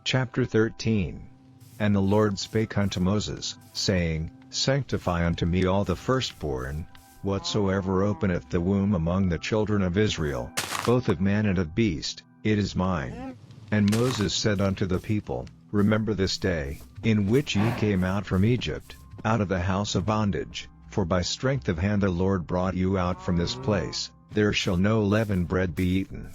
Chapter 13. And the Lord spake unto Moses, saying, Sanctify unto me all the firstborn, whatsoever openeth the womb among the children of Israel, both of man and of beast, it is mine. And Moses said unto the people, Remember this day, in which ye came out from Egypt, out of the house of bondage, for by strength of hand the Lord brought you out from this place. There shall no leavened bread be eaten.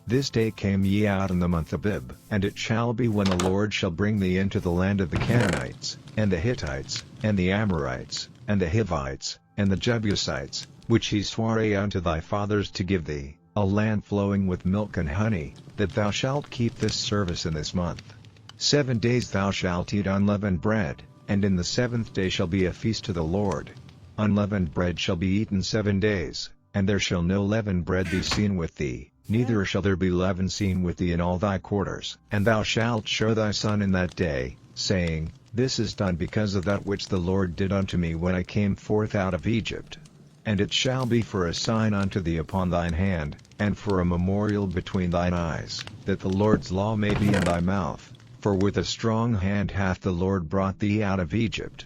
This day came ye out in the month Abib. And it shall be when the Lord shall bring thee into the land of the Canaanites, and the Hittites, and the Amorites, and the Hivites, and the Jebusites, which he sware unto thy fathers to give thee, a land flowing with milk and honey, that thou shalt keep this service in this month. 7 days thou shalt eat unleavened bread, and in the 7th day shall be a feast to the Lord. Unleavened bread shall be eaten 7 days, and there shall no leavened bread be seen with thee, neither shall there be leaven seen with thee in all thy quarters. And thou shalt show thy son in that day, saying, This is done because of that which the Lord did unto me when I came forth out of Egypt. And it shall be for a sign unto thee upon thine hand, and for a memorial between thine eyes, that the Lord's law may be in thy mouth, for with a strong hand hath the Lord brought thee out of Egypt.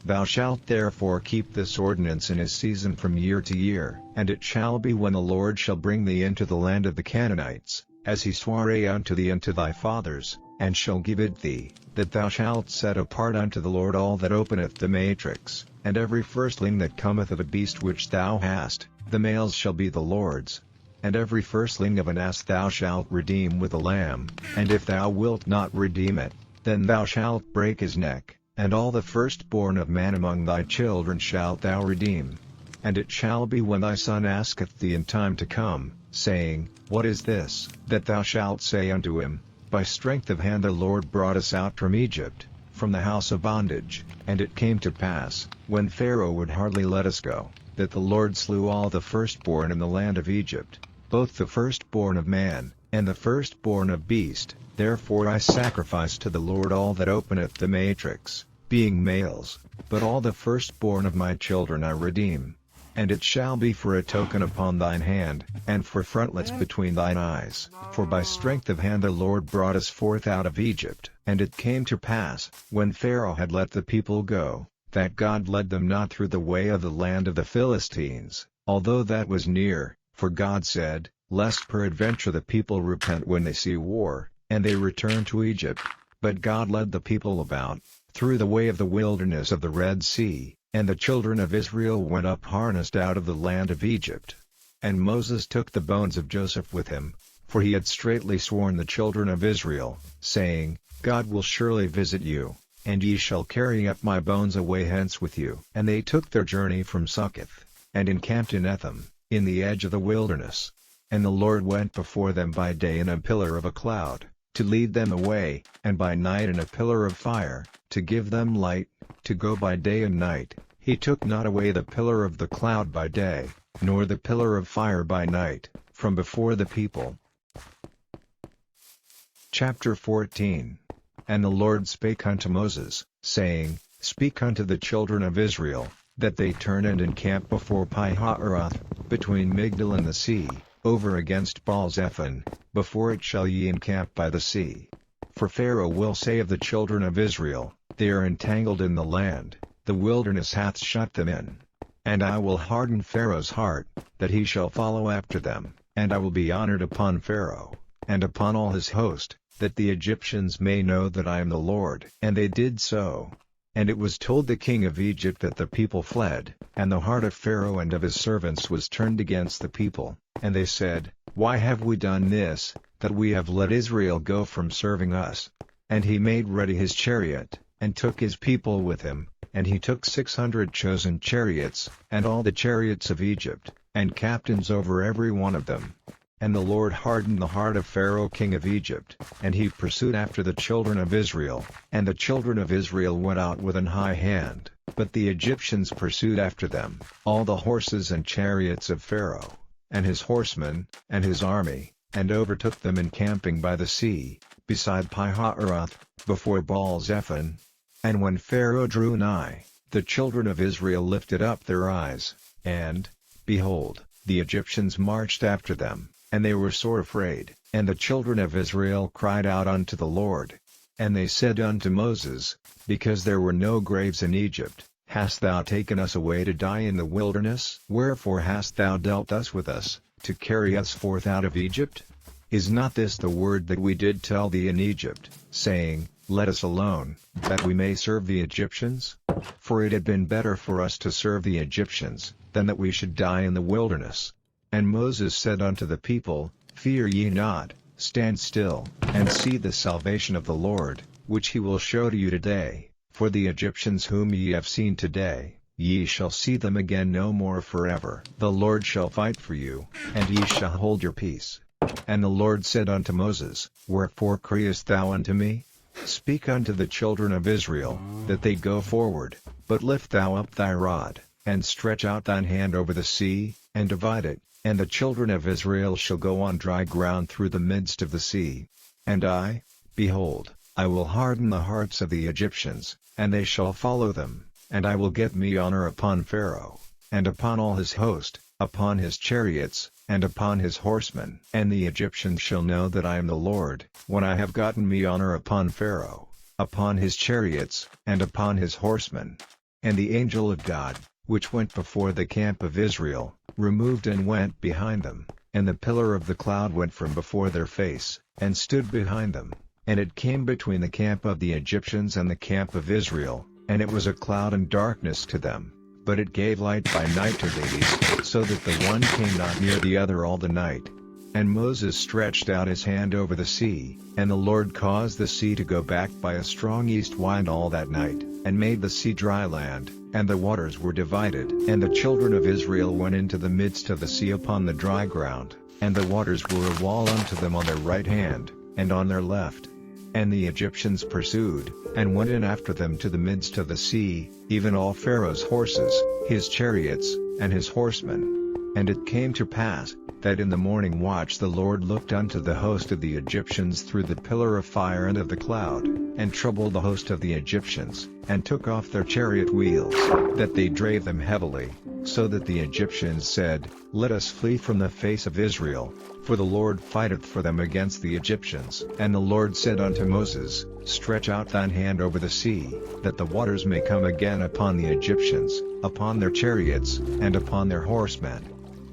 Thou shalt therefore keep this ordinance in his season from year to year. And it shall be when the Lord shall bring thee into the land of the Canaanites, as he sware unto thee and to thy fathers, and shall give it thee, that thou shalt set apart unto the Lord all that openeth the matrix, and every firstling that cometh of a beast which thou hast, the males shall be the Lord's. And every firstling of an ass thou shalt redeem with a lamb, and if thou wilt not redeem it, then thou shalt break his neck. And all the firstborn of man among thy children shalt thou redeem. And it shall be when thy son asketh thee in time to come, saying, What is this? That thou shalt say unto him, By strength of hand the Lord brought us out from Egypt, from the house of bondage. And it came to pass, when Pharaoh would hardly let us go, that the Lord slew all the firstborn in the land of Egypt, both the firstborn of man, and the firstborn of beast. Therefore I sacrifice to the Lord all that openeth the matrix, being males, but all the firstborn of my children I redeem. And it shall be for a token upon thine hand, and for frontlets between thine eyes. For by strength of hand the Lord brought us forth out of Egypt. And it came to pass, when Pharaoh had let the people go, that God led them not through the way of the land of the Philistines, although that was near, for God said, Lest peradventure the people repent when they see war, and they return to Egypt. But God led the people about, through the way of the wilderness of the Red Sea, and the children of Israel went up harnessed out of the land of Egypt. And Moses took the bones of Joseph with him, for he had straitly sworn the children of Israel, saying, God will surely visit you, and ye shall carry up my bones away hence with you. And they took their journey from Succoth, and encamped in Etham, in the edge of the wilderness. And the Lord went before them by day in a pillar of a cloud, to lead them away, and by night in a pillar of fire, to give them light, to go by day and night. He took not away the pillar of the cloud by day, nor the pillar of fire by night, from before the people. Chapter 14. And the Lord spake unto Moses, saying, Speak unto the children of Israel, that they turn and encamp before Pi-hahiroth, between Migdol and the sea, over against Baal-zephon, before it shall ye encamp by the sea. For Pharaoh will say of the children of Israel, They are entangled in the land, the wilderness hath shut them in. And I will harden Pharaoh's heart, that he shall follow after them, and I will be honored upon Pharaoh, and upon all his host, that the Egyptians may know that I am the Lord. And they did so. And it was told the king of Egypt that the people fled, and the heart of Pharaoh and of his servants was turned against the people. And they said, Why have we done this, that we have let Israel go from serving us? And he made ready his chariot, and took his people with him, and he took 600 chosen chariots, and all the chariots of Egypt, and captains over every one of them. And the Lord hardened the heart of Pharaoh king of Egypt, and he pursued after the children of Israel, and the children of Israel went out with an high hand, but the Egyptians pursued after them, all the horses and chariots of Pharaoh, and his horsemen, and his army, and overtook them encamping by the sea, beside Pi-hahiroth, before Baal-zephon. And when Pharaoh drew nigh, the children of Israel lifted up their eyes, and, behold, the Egyptians marched after them, and they were sore afraid. And the children of Israel cried out unto the Lord. And they said unto Moses, Because there were no graves in Egypt, hast thou taken us away to die in the wilderness? Wherefore hast thou dealt thus with us, to carry us forth out of Egypt? Is not this the word that we did tell thee in Egypt, saying, Let us alone, that we may serve the Egyptians? For it had been better for us to serve the Egyptians, than that we should die in the wilderness. And Moses said unto the people, Fear ye not, stand still, and see the salvation of the Lord, which he will show to you today. For the Egyptians whom ye have seen today, ye shall see them again no more forever. The Lord shall fight for you, and ye shall hold your peace. And the Lord said unto Moses, Wherefore criest thou unto me? Speak unto the children of Israel, that they go forward, but lift thou up thy rod, and stretch out thine hand over the sea, and divide it, and the children of Israel shall go on dry ground through the midst of the sea. And I, behold, I will harden the hearts of the Egyptians, and they shall follow them, and I will get me honor upon Pharaoh, and upon all his host, upon his chariots, and upon his horsemen. And the Egyptians shall know that I am the Lord, when I have gotten me honor upon Pharaoh, upon his chariots, and upon his horsemen. And the angel of God, which went before the camp of Israel, removed and went behind them, and the pillar of the cloud went from before their face, and stood behind them. And it came between the camp of the Egyptians and the camp of Israel, and it was a cloud and darkness to them, but it gave light by night to these, so that the one came not near the other all the night. And Moses stretched out his hand over the sea, and the Lord caused the sea to go back by a strong east wind all that night, and made the sea dry land, and the waters were divided. And the children of Israel went into the midst of the sea upon the dry ground, and the waters were a wall unto them on their right hand, and on their left. And the Egyptians pursued, and went in after them to the midst of the sea, even all Pharaoh's horses, his chariots, and his horsemen. And it came to pass, that in the morning watch the Lord looked unto the host of the Egyptians through the pillar of fire and of the cloud, and troubled the host of the Egyptians, and took off their chariot wheels, that they drave them heavily, so that the Egyptians said, Let us flee from the face of Israel, for the Lord fighteth for them against the Egyptians. And the Lord said unto Moses, Stretch out thine hand over the sea, that the waters may come again upon the Egyptians, upon their chariots, and upon their horsemen.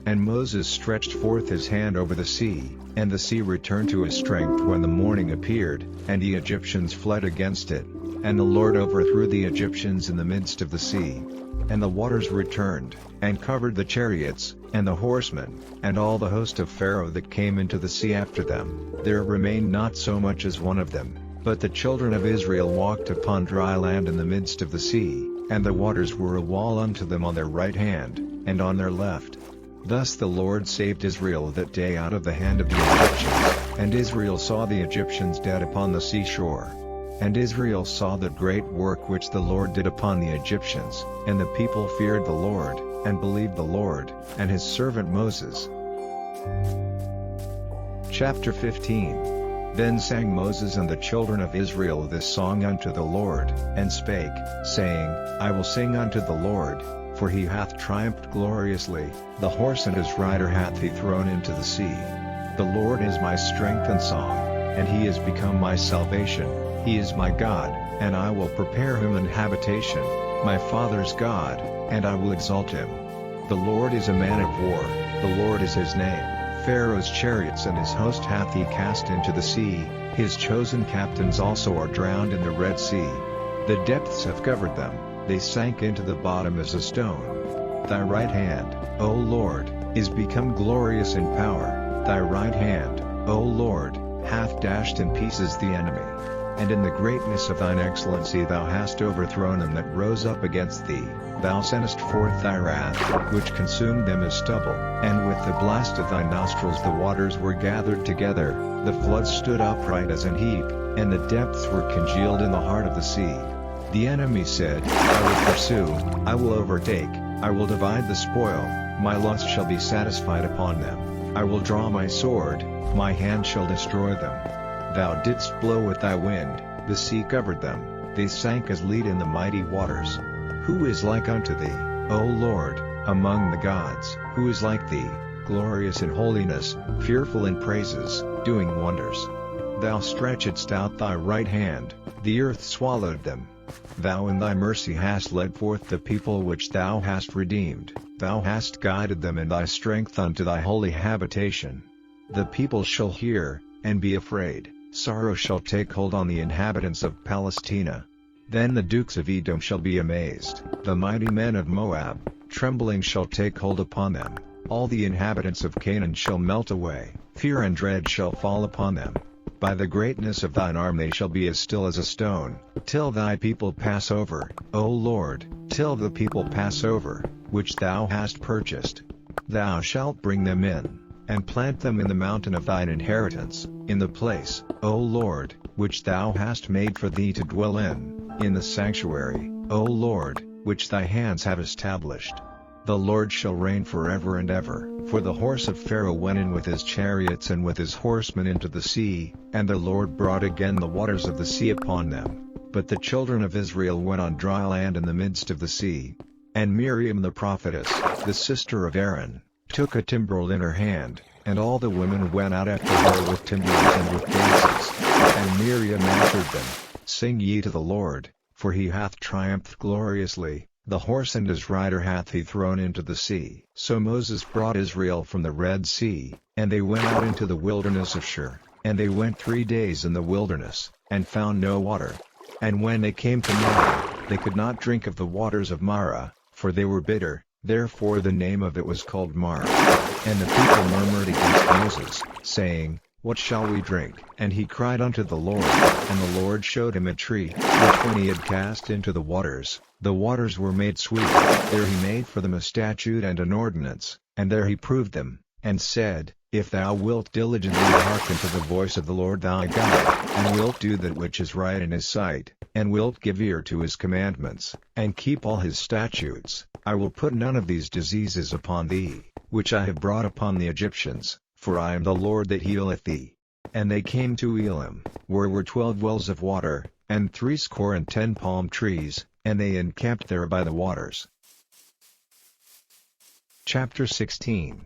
And Moses stretched forth his hand over the sea, and the sea returned to his strength when the morning appeared, and the Egyptians fled against it. And the Lord overthrew the Egyptians in the midst of the sea. And the waters returned, and covered the chariots, and the horsemen, and all the host of Pharaoh that came into the sea after them. There remained not so much as one of them, but the children of Israel walked upon dry land in the midst of the sea, and the waters were a wall unto them on their right hand, and on their left. Thus the Lord saved Israel that day out of the hand of the Egyptians, and Israel saw the Egyptians dead upon the seashore. And Israel saw the great work which the Lord did upon the Egyptians, and the people feared the Lord, and believed the Lord, and his servant Moses. Chapter 15. Then sang Moses and the children of Israel this song unto the Lord, and spake, saying, I will sing unto the Lord, for he hath triumphed gloriously, the horse and his rider hath he thrown into the sea. The Lord is my strength and song, and he is become my salvation. He is my God, and I will prepare him an habitation, my father's God, and I will exalt him. The Lord is a man of war, the Lord is his name. Pharaoh's chariots and his host hath he cast into the sea, his chosen captains also are drowned in the Red Sea. The depths have covered them, they sank into the bottom as a stone. Thy right hand, O Lord, is become glorious in power, thy right hand, O Lord, hath dashed in pieces the enemy. And in the greatness of thine excellency thou hast overthrown them that rose up against thee. Thou sentest forth thy wrath, which consumed them as stubble, and with the blast of thy nostrils the waters were gathered together, the floods stood upright as an heap, and the depths were congealed in the heart of the sea. The enemy said, I will pursue, I will overtake, I will divide the spoil, my lust shall be satisfied upon them. I will draw my sword, my hand shall destroy them. Thou didst blow with thy wind, the sea covered them, they sank as lead in the mighty waters. Who is like unto thee, O Lord, among the gods? Who is like thee, glorious in holiness, fearful in praises, doing wonders? Thou stretchedst out thy right hand, the earth swallowed them. Thou in thy mercy hast led forth the people which thou hast redeemed, thou hast guided them in thy strength unto thy holy habitation. The people shall hear, and be afraid, sorrow shall take hold on the inhabitants of Palestina. Then the dukes of Edom shall be amazed, the mighty men of Moab, trembling shall take hold upon them, all the inhabitants of Canaan shall melt away, fear and dread shall fall upon them. By the greatness of thine arm they shall be as still as a stone, till thy people pass over, O Lord, till the people pass over, which thou hast purchased. Thou shalt bring them in, and plant them in the mountain of thine inheritance, in the place, O Lord, which thou hast made for thee to dwell in the sanctuary, O Lord, which thy hands have established. The Lord shall reign forever and ever. For the horse of Pharaoh went in with his chariots and with his horsemen into the sea, and the Lord brought again the waters of the sea upon them. But the children of Israel went on dry land in the midst of the sea. And Miriam the prophetess, the sister of Aaron, took a timbrel in her hand, and all the women went out after her with timbrels and with dances. And Miriam answered them, Sing ye to the Lord, for he hath triumphed gloriously. The horse and his rider hath he thrown into the sea. So Moses brought Israel from the Red Sea, and they went out into the wilderness of Shur, and they went 3 days in the wilderness, and found no water. And when they came to Marah, they could not drink of the waters of Marah, for they were bitter, therefore the name of it was called Marah. And the people murmured against Moses, saying, What shall we drink? And he cried unto the Lord, and the Lord showed him a tree, which when he had cast into the waters were made sweet. There he made for them a statute and an ordinance, and there he proved them, and said, If thou wilt diligently hearken to the voice of the Lord thy God, and wilt do that which is right in his sight, and wilt give ear to his commandments, and keep all his statutes, I will put none of these diseases upon thee, which I have brought upon the Egyptians, for I am the Lord that healeth thee. And they came to Elim, where were 12 wells of water, and 70 palm trees, and they encamped there by the waters. Chapter 16.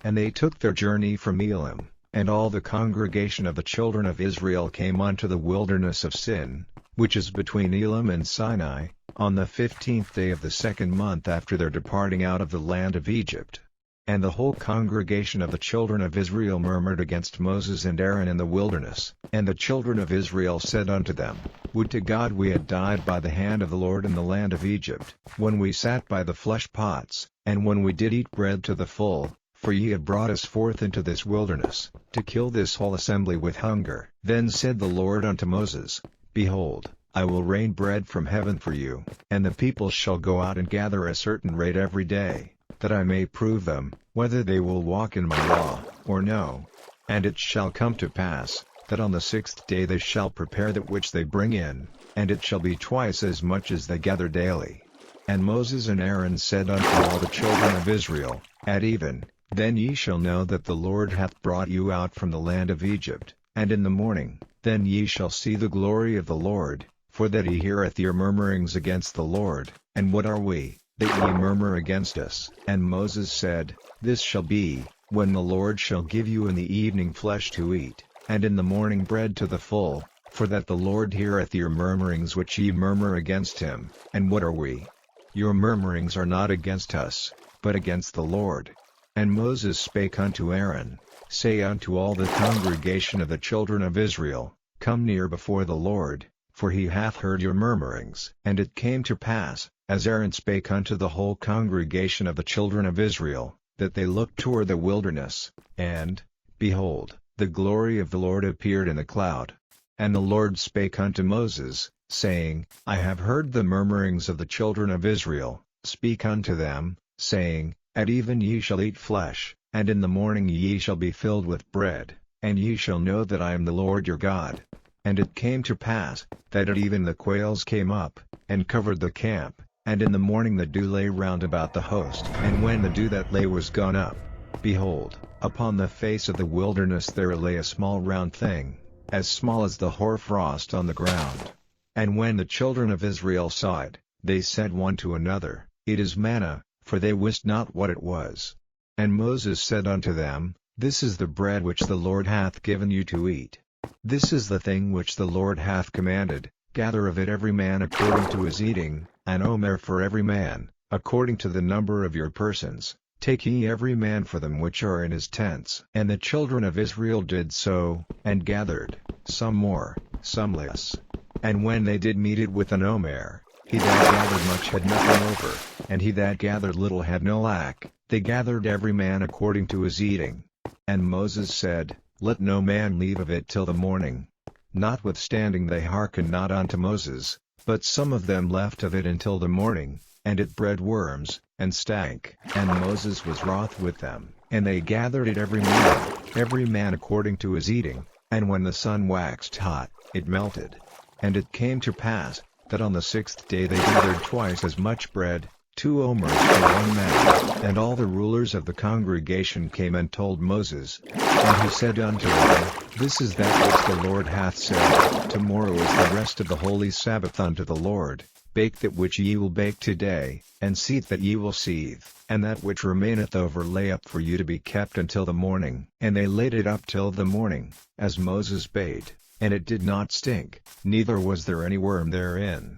And they took their journey from Elim, and all the congregation of the children of Israel came unto the wilderness of Sin, which is between Elim and Sinai, on the 15th day of the 2nd month after their departing out of the land of Egypt. And the whole congregation of the children of Israel murmured against Moses and Aaron in the wilderness. And the children of Israel said unto them, Would to God we had died by the hand of the Lord in the land of Egypt, when we sat by the flesh pots, and when we did eat bread to the full, for ye have brought us forth into this wilderness, to kill this whole assembly with hunger. Then said the Lord unto Moses, Behold, I will rain bread from heaven for you, and the people shall go out and gather a certain rate every day, that I may prove them, whether they will walk in my law, or no. And it shall come to pass, that on the 6th day they shall prepare that which they bring in, and it shall be twice as much as they gather daily. And Moses and Aaron said unto all the children of Israel, At even, then ye shall know that the Lord hath brought you out from the land of Egypt, and in the morning, then ye shall see the glory of the Lord, for that he heareth your murmurings against the Lord. And what are we, that ye murmur against us? And Moses said, This shall be, when the Lord shall give you in the evening flesh to eat, and in the morning bread to the full, for that the Lord heareth your murmurings which ye murmur against him. And what are we? Your murmurings are not against us, but against the Lord. And Moses spake unto Aaron, Say unto all the congregation of the children of Israel, Come near before the Lord, for he hath heard your murmurings. And it came to pass, as Aaron spake unto the whole congregation of the children of Israel, that they looked toward the wilderness, and, behold, the glory of the Lord appeared in the cloud. And the Lord spake unto Moses, saying, I have heard the murmurings of the children of Israel. Speak unto them, saying, At even ye shall eat flesh, and in the morning ye shall be filled with bread, and ye shall know that I am the Lord your God. And it came to pass, that at even the quails came up, and covered the camp, and in the morning the dew lay round about the host. And when the dew that lay was gone up, behold, upon the face of the wilderness there lay a small round thing, as small as the hoarfrost on the ground. And when the children of Israel saw it, they said one to another, It is manna, for they wist not what it was. And Moses said unto them, This is the bread which the Lord hath given you to eat. This is the thing which the Lord hath commanded, gather of it every man according to his eating, an omer for every man, according to the number of your persons, take ye every man for them which are in his tents. And the children of Israel did so, and gathered, some more, some less. And when they did meet it with an omer, he that gathered much had nothing over, and he that gathered little had no lack, they gathered every man according to his eating. And Moses said, Let no man leave of it till the morning. Notwithstanding they hearkened not unto Moses, but some of them left of it until the morning, and it bred worms, and stank. And Moses was wroth with them, and they gathered it every man according to his eating, and when the sun waxed hot, it melted. And it came to pass, that on the 6th day they gathered twice as much bread, 2 omers for one man. And all the rulers of the congregation came and told Moses. And he said unto them, This is that which the Lord hath said, Tomorrow is the rest of the holy Sabbath unto the Lord. Bake that which ye will bake today, and seethe that ye will seethe, and that which remaineth over lay up for you to be kept until the morning. And they laid it up till the morning, as Moses bade, and it did not stink, neither was there any worm therein.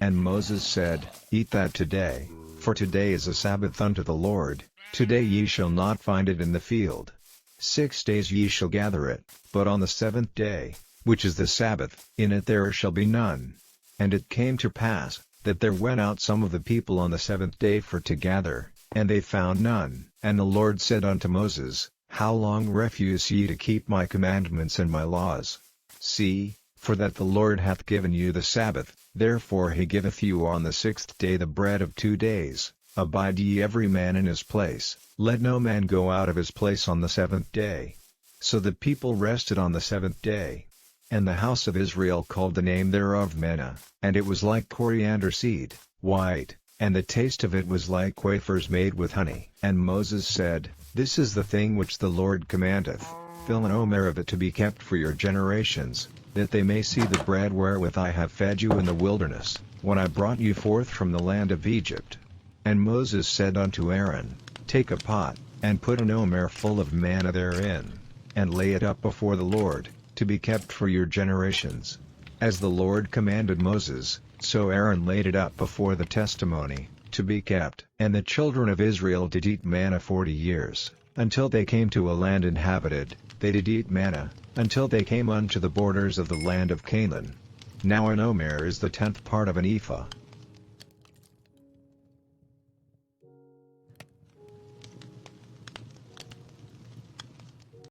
And Moses said, Eat that today, for today is a Sabbath unto the Lord, today ye shall not find it in the field. 6 days ye shall gather it, but on the 7th day, which is the Sabbath, in it there shall be none. And it came to pass, that there went out some of the people on the 7th day for to gather, and they found none. And the Lord said unto Moses, How long refuse ye to keep my commandments and my laws? See, for that the Lord hath given you the Sabbath, therefore he giveth you on the 6th day the bread of 2 days. Abide ye every man in his place, let no man go out of his place on the 7th day. So the people rested on the 7th day. And the house of Israel called the name thereof manna, and it was like coriander seed, white, and the taste of it was like wafers made with honey. And Moses said, This is the thing which the Lord commandeth, fill an omer of it to be kept for your generations, that they may see the bread wherewith I have fed you in the wilderness, when I brought you forth from the land of Egypt. And Moses said unto Aaron, Take a pot, and put an omer full of manna therein, and lay it up before the Lord, to be kept for your generations. As the Lord commanded Moses, so Aaron laid it up before the testimony, to be kept. And the children of Israel did eat manna 40 years, until they came to a land inhabited. They did eat manna, until they came unto the borders of the land of Canaan. Now an omer is the 10th part of an ephah,